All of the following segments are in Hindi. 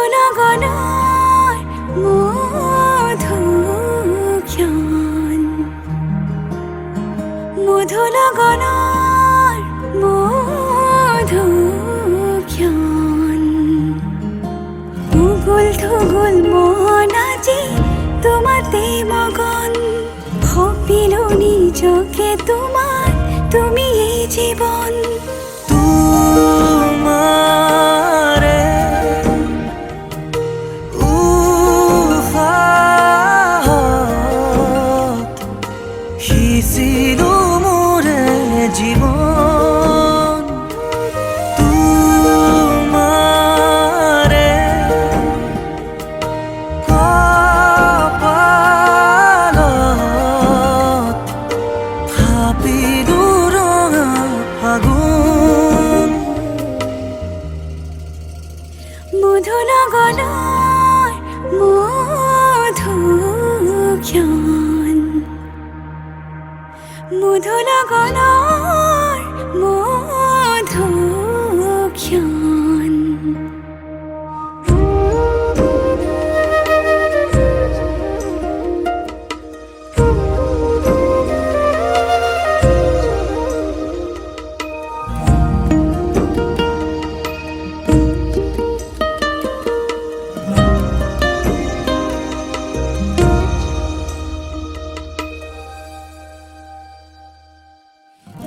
মধুনগনার মধুক্ষণ, মধুনগনার মধুক্ষণ। উগুল থুগুল মন আজি তোমাতে মগন, ভাবিলো নিজকে তোমার, তুমি এই জীবন। তোমারে উফাত সিঁচিলো মোৰে জীৱন। তোমাৰে কপালত থাপিলো ৰঙা ফাগুন। মধুনগনার মধুক্ষণ, মধুনগনার মধুক্ষণ।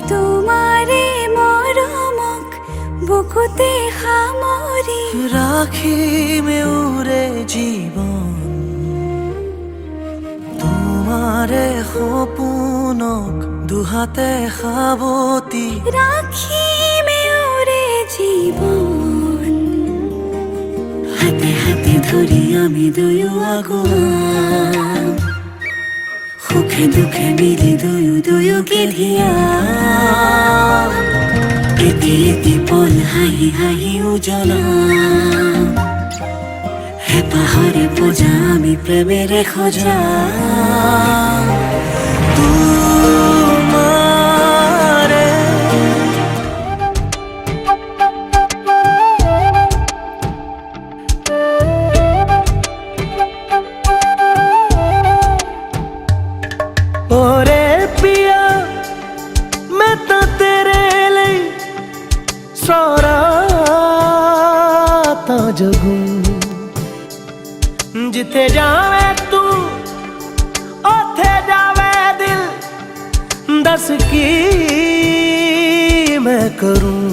তোমারে মৰমক বুকুতে সামৰি ৰাখিমে উৰে জীৱন। তোমাৰে সপোনক দুহাতে সাৱটি ৰাখিমে উৰে জীৱন। হাতে হাতে ধৰি আমি দুয়ো আগুৱাম, সুখে দুখে মিলি দুয়ো দুয়োকে ধিয়াম। এটি এটি পল হাঁহি হাঁহি উজ্বলাম, হেঁপাহৰে পূজা আমি প্ৰেমেৰে সজাম। তোমাৰে ओरे पिया मैं तो तेरे लिए सौराता जगूं। जिथे जावे तू ओथे जावे दिल, दस की मैं करूं।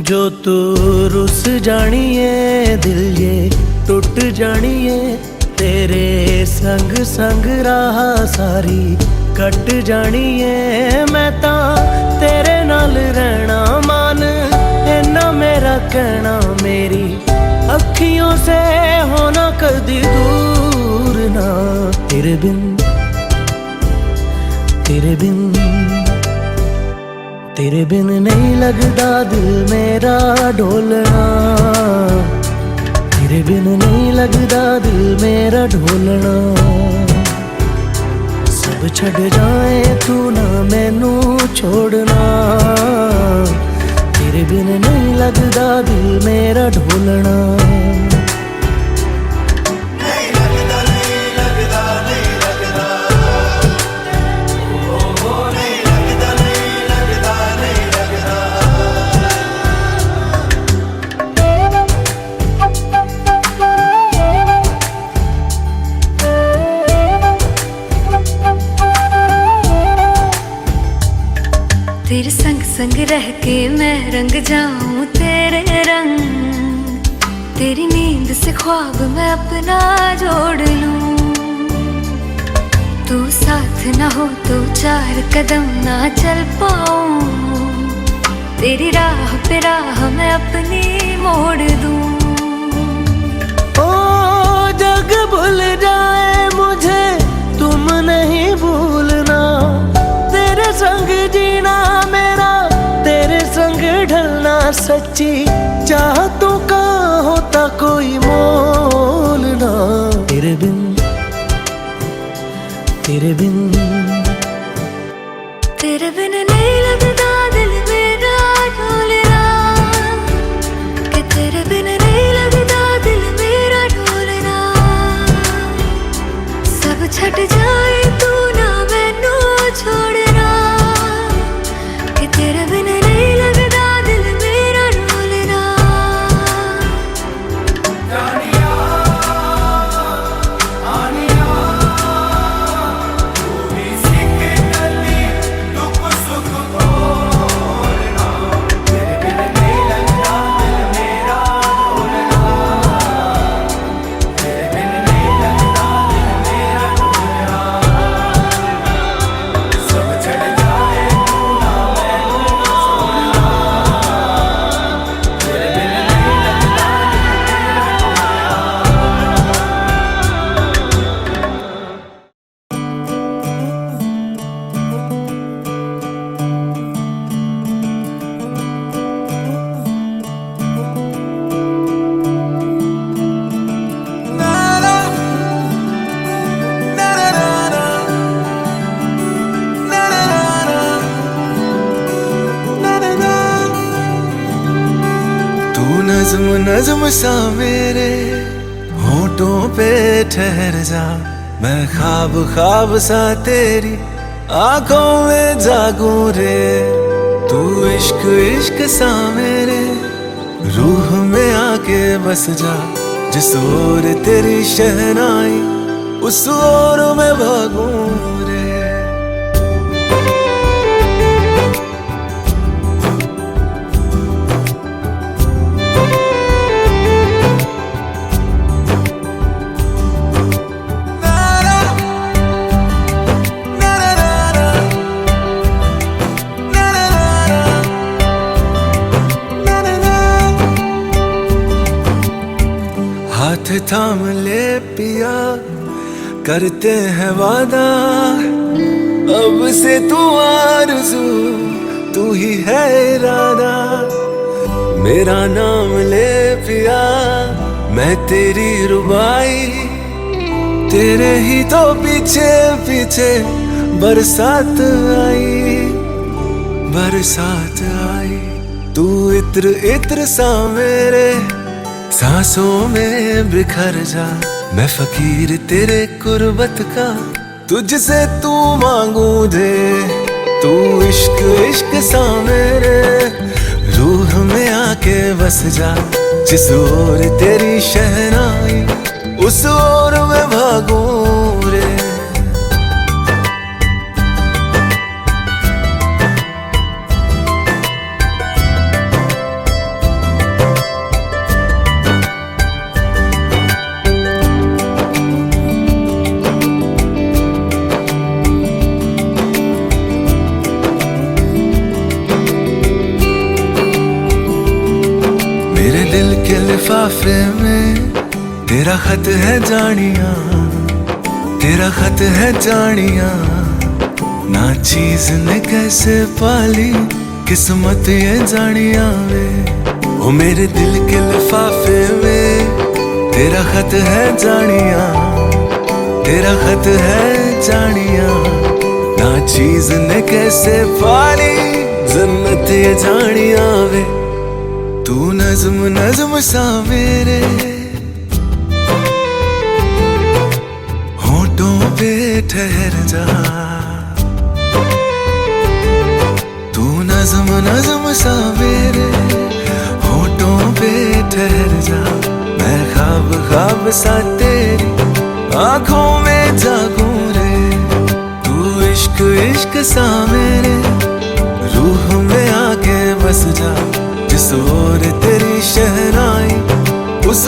जो तू रुस जानिए दिल ये टुट जानिए, तेरे संग संग राह सारी कट जानिए। मैं ता तेरे नाल रहना मान, इन्ना मेरा कहना, मेरी अखियों से होना कदी दूर ना। तेरे बिन तेरे बिन तेरे बिन नहीं लगता दिल मेरा ढोलना। तेरे बिन नहीं लगता दिल मेरा ढोलना। सब छड़ जाए तू ना मैनू छोड़ना। तेरे बिन नहीं लगता दिल मेरा ढोलना। तेरे संग संग रह के मैं रंग जाऊं तेरे रंग, तेरी नींद से ख्वाब मैं अपना जोड़ लूं। तू साथ ना हो तो चार कदम ना चल पाऊं, तेरी राह पे राह मैं अपनी मोड़ दूं। ओ जग भूल जाए मुझे तुम नहीं भूलना। तेरे संग जीना मेरा, तेरे संग ढलना सच्ची चाहतों का होता कोई मोल ना। तेरे बिन तेरे बिन तेरे बिन नहीं लगता दिल मेरा ढोलना, कि तेरे बिन नहीं लगता नज्म नज्म सा मेरे होठों पे ठहर जा, मैं ख्वाब ख्वाब सा तेरी आंखों में जागूं रे। तू इश्क इश्क सा मेरे रूह में आके बस जा, जिस ओर तेरी शहनाई उस ओर मैं भागूं रे। हाथ थाम ले पिया, करते हैं वादा, अब से तू आरज़ू तू ही है इरादा। मेरा नाम ले पिया, मैं तेरी रुबाई, तेरे ही तो पीछे पीछे बरसात आई, बरसात आई। तू इत्र इत्र सा मेरे सांसों में बिखर जा, मैं फकीर तेरे कुर्बत का, तुझसे तू मांगू दे। तू इश्क इश्क सा मेरे रूह में आके बस जा, जिस ओर तेरी शहनाई उस ओर मैं भागूं रे। मेरे दिल के लिफाफे में तेरा खत है जानिया, तेरा खत है जानिया। ना चीज ने कैसे पाली किस्मत ये जानिया वे। ओ मेरे दिल के लिफाफे में तेरा खत है जानिया, तेरा खत है जानिया। ना चीज ने कैसे पाली जन्नत ये जानिया वे। तू नज्म नज्म सा मेरे होठों पे ठहर जा, तू नज्म नज्म सा मेरे होठों पे ठहर जा। मैं ख्वाब ख्वाब सा तेरी आंखों में जागूं रे। तू इश्क इश्क सा मेरे रूह में आके बस जा, जिस ओर तेरी शहनाई उस